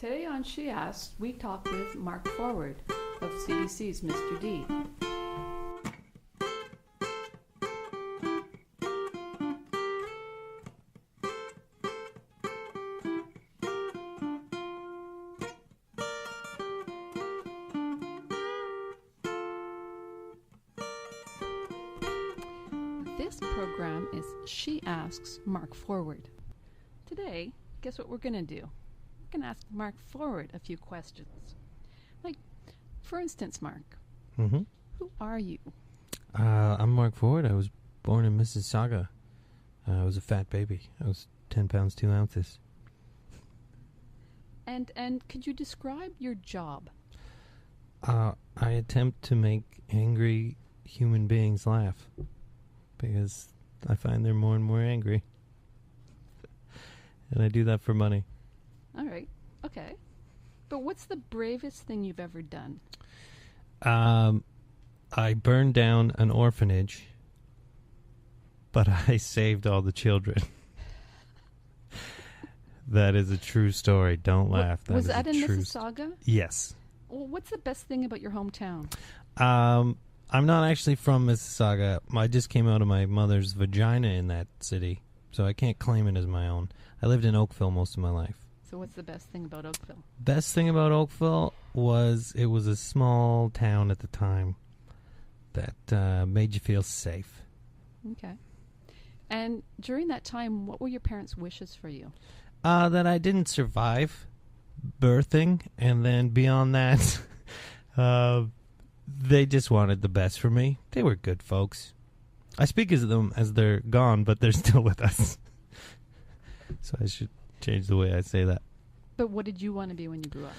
Today on She Asks, we talk with Mark Forward of CBC's Mr. D. This program is She Asks Mark Forward. Today, guess what we're going to do? We're going to ask Mark Forward a few questions. Like, for instance, Mark, who are you? I'm Mark Forward. I was born in Mississauga. I was a fat baby. I was 10 pounds, 2 ounces. And could you describe your job? I attempt to make angry human beings laugh because I find they're more and more angry. And I do that for money. All right. Okay. But what's the bravest thing you've ever done? I burned down an orphanage, but I saved all the children. That is a true story. Don't laugh. Was that in Mississauga? Yes. Well, what's the best thing about your hometown? I'm not actually from Mississauga. I just came out of my mother's vagina in that city, so I can't claim it as my own. I lived in Oakville most of my life. So what's the best thing about Oakville? Best thing about Oakville was it was a small town at the time that made you feel safe. Okay. And during that time, what were your parents' wishes for you? That I didn't survive birthing, and then beyond that, they just wanted the best for me. They were good folks. I speak of them as they're gone, but they're still with us. So I should change the way I say that. But what did you want to be when you grew up?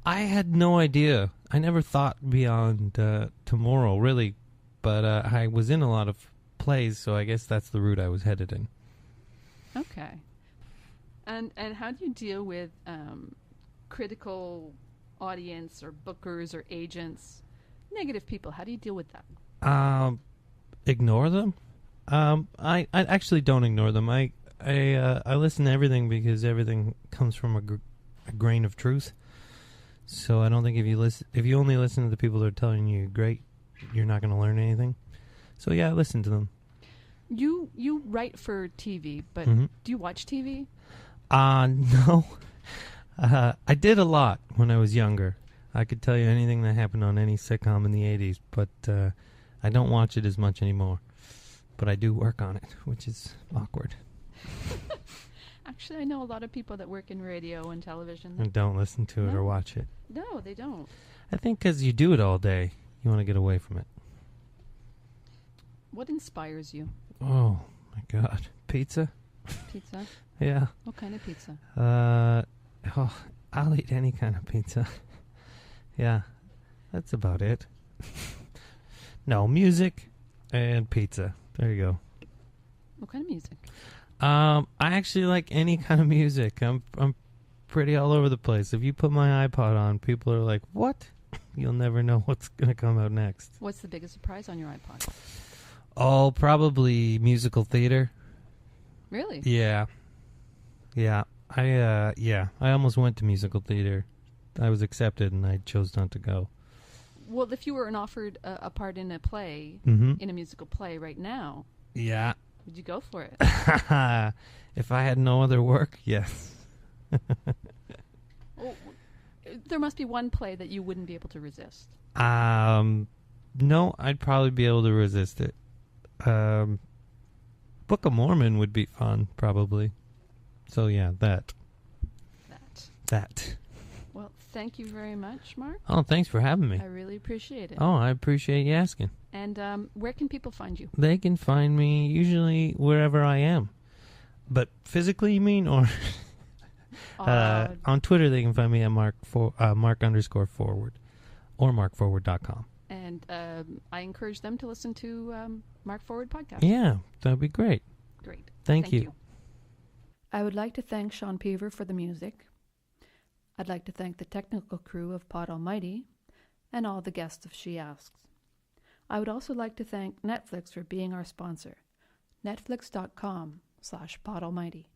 I had no idea. I never thought beyond tomorrow, really. But I was in a lot of plays, so I guess that's the route I was headed in. Okay. And how do you deal with critical audience or bookers or agents, negative people? How do you deal with that? Ignore them. I actually don't ignore them. I listen to everything because everything comes from a grain of truth. So I don't think if you only listen to the people that are telling you great, you're not going to learn anything. So yeah, I listen to them. You write for TV, but do you watch TV? No. I did a lot when I was younger. I could tell you anything that happened on any sitcom in the 80s, but I don't watch it as much anymore. But I do work on it, which is awkward. Actually, I know a lot of people that work in radio and television. And don't listen to it or watch it. No, they don't. I think because you do it all day, you want to get away from it. What inspires you? Oh, my God. Pizza? Pizza? Yeah. What kind of pizza? I'll eat any kind of pizza. Yeah, that's about it. No, music and pizza. There you go. What kind of music? I actually like any kind of music. I'm pretty all over the place. If you put my iPod on, people are like, "What?" You'll never know what's gonna come out next. What's the biggest surprise on your iPod? Oh, probably musical theater. Really? Yeah. I almost went to musical theater. I was accepted, and I chose not to go. Well, if you were offered a part in a play, in a musical play right now, yeah, would you go for it? If I had no other work, yes. Well, there must be one play that you wouldn't be able to resist. No, I'd probably be able to resist it. Book of Mormon would be fun, probably. So yeah, that. Well, thank you very much, Mark. Oh, thanks for having me. I really appreciate it. Oh, I appreciate you asking. And where can people find you? They can find me usually wherever I am. But physically, you mean, or on Twitter they can find me at Mark_Forward or markforward.com. And I encourage them to listen to Mark Forward podcast. Yeah, that'd be great. Great. Thank you. I would like to thank Sean Peaver for the music. I'd like to thank the technical crew of Pod Almighty and all the guests of She Asks. I would also like to thank Netflix for being our sponsor. Netflix.com/Pod Almighty.